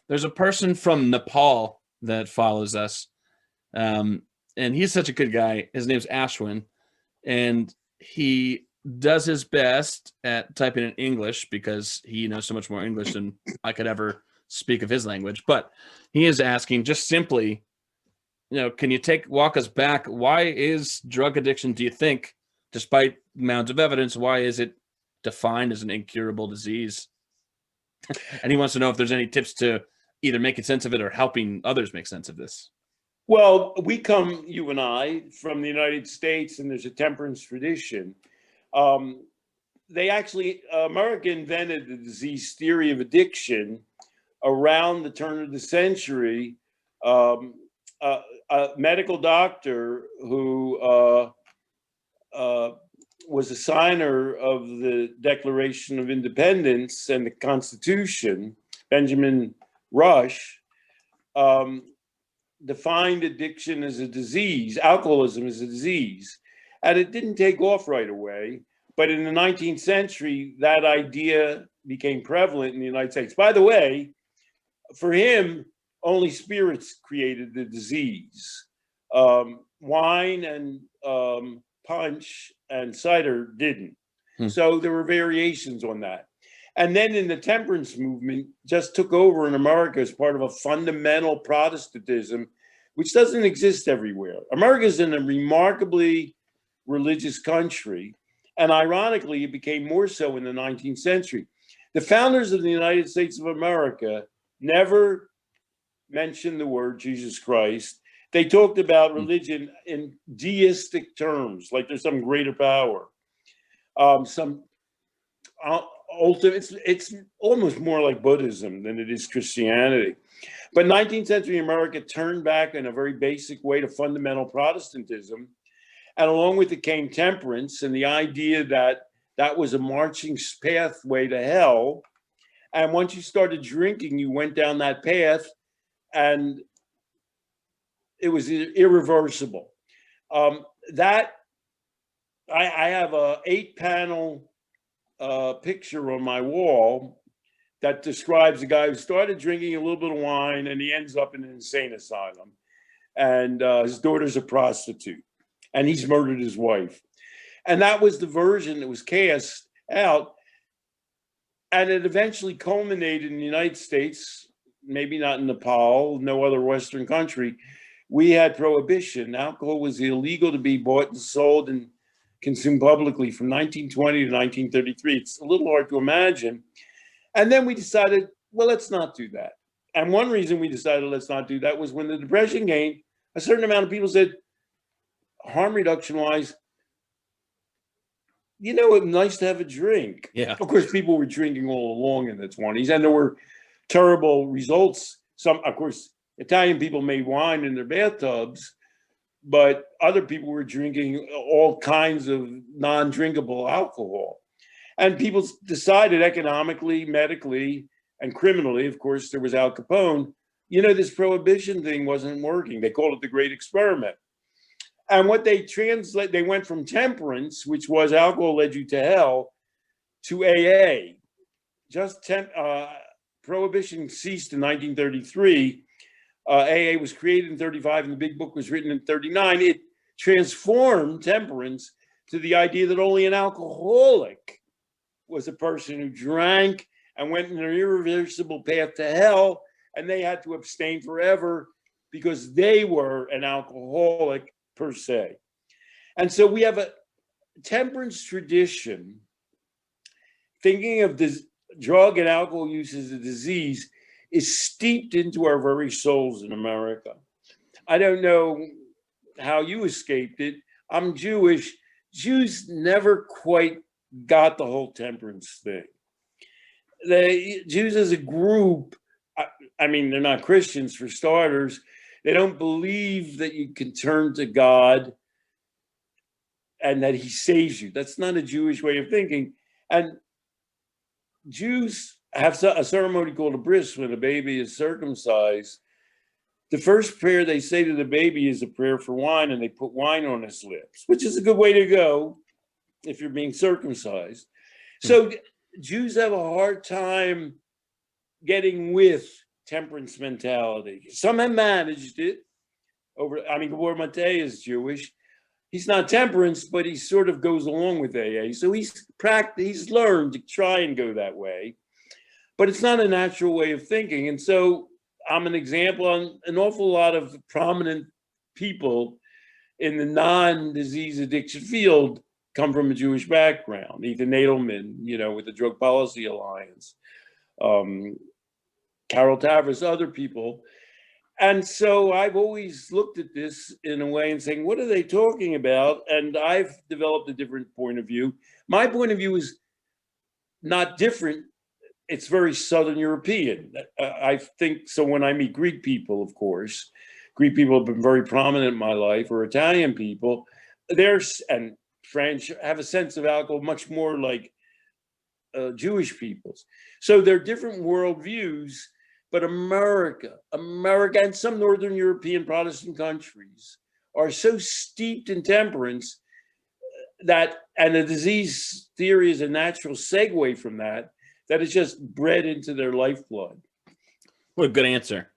There's a person from Nepal that follows us, and he's such a good guy. His name's Ashwin, and he does his best at typing in English because he knows so much more English than I could ever speak of his language. But he is asking just simply, can you walk us back? Why is drug addiction, do you think, despite mounds of evidence, why is it defined as an incurable disease? And he wants to know if there's any tips to either making sense of it or helping others make sense of this. Well, you and I, from the United States, and there's a temperance tradition. America invented the disease theory of addiction around the turn of the century. A medical doctor who was a signer of the Declaration of Independence and the Constitution, Benjamin Rush, defined addiction as a disease, alcoholism as a disease. And it didn't take off right away. But in the 19th century, that idea became prevalent in the United States. By the way, for him, only spirits created the disease. Wine and punch and cider didn't. So there were variations on that. And then in the temperance movement just took over in America as part of a fundamental Protestantism, which doesn't exist everywhere. America is in a remarkably religious country. And ironically, it became more so in the 19th century. The founders of the United States of America never mentioned the word Jesus Christ. They talked about religion in deistic terms, like there's some greater power. It's almost more like Buddhism than it is Christianity. But 19th century America turned back in a very basic way to fundamental Protestantism. And along with it came temperance and the idea that that was a marching pathway to hell. And once you started drinking, you went down that path and it was irreversible. I have a 8-panel picture on my wall that describes a guy who started drinking a little bit of wine and he ends up in an insane asylum. And his daughter's a prostitute and he's murdered his wife. And that was the version that was cast out. And it eventually culminated in the United States, maybe not in Nepal, no other Western country. We had prohibition. Alcohol was illegal to be bought and sold and consumed publicly from 1920 to 1933. It's a little hard to imagine. And then we decided, well, let's not do that. And one reason we decided let's not do that was when the Depression came, a certain amount of people said, harm reduction wise, it's nice to have a drink. Yeah. Of course, people were drinking all along in the 20s, and there were terrible results. Of course, Italian people made wine in their bathtubs, but other people were drinking all kinds of non-drinkable alcohol. And people decided economically, medically, and criminally, of course, there was Al Capone, this prohibition thing wasn't working. They called it the Great Experiment. And what they went from temperance, which was alcohol led you to hell, to AA. Prohibition ceased in 1933. AA was created in 35 and the big book was written in 39. It transformed temperance to the idea that only an alcoholic was a person who drank and went in an irreversible path to hell, and they had to abstain forever because they were an alcoholic per se. And so we have a temperance tradition thinking of this drug and alcohol use as a disease is steeped into our very souls in America. I don't know how you escaped it. I'm Jewish. Jews never quite got the whole temperance thing. The Jews as a group, I mean, they're not Christians for starters. They don't believe that you can turn to God and that he saves you. That's not a Jewish way of thinking. And Jews have a ceremony called a bris when a baby is circumcised. The first prayer they say to the baby is a prayer for wine, and they put wine on his lips, which is a good way to go if you're being circumcised. So Jews have a hard time getting with temperance mentality. Some have managed it over. I mean, Gabor Mate is Jewish. He's not temperance, but he sort of goes along with AA. So he's learned to try and go that way, but it's not a natural way of thinking. And so I'm an example on an awful lot of prominent people in the non-disease addiction field come from a Jewish background. Ethan Nadelman, with the Drug Policy Alliance, Carol Tavris, other people. And so I've always looked at this in a way and saying, what are they talking about? And I've developed a different point of view. My point of view is not different. It's very Southern European. I think so. When I meet Greek people, of course, Greek people have been very prominent in my life, or Italian people, and French have a sense of alcohol much more like Jewish people's. So they're different worldviews. But America, and some Northern European Protestant countries are so steeped in temperance and the disease theory is a natural segue from that it's just bred into their lifeblood. What a good answer.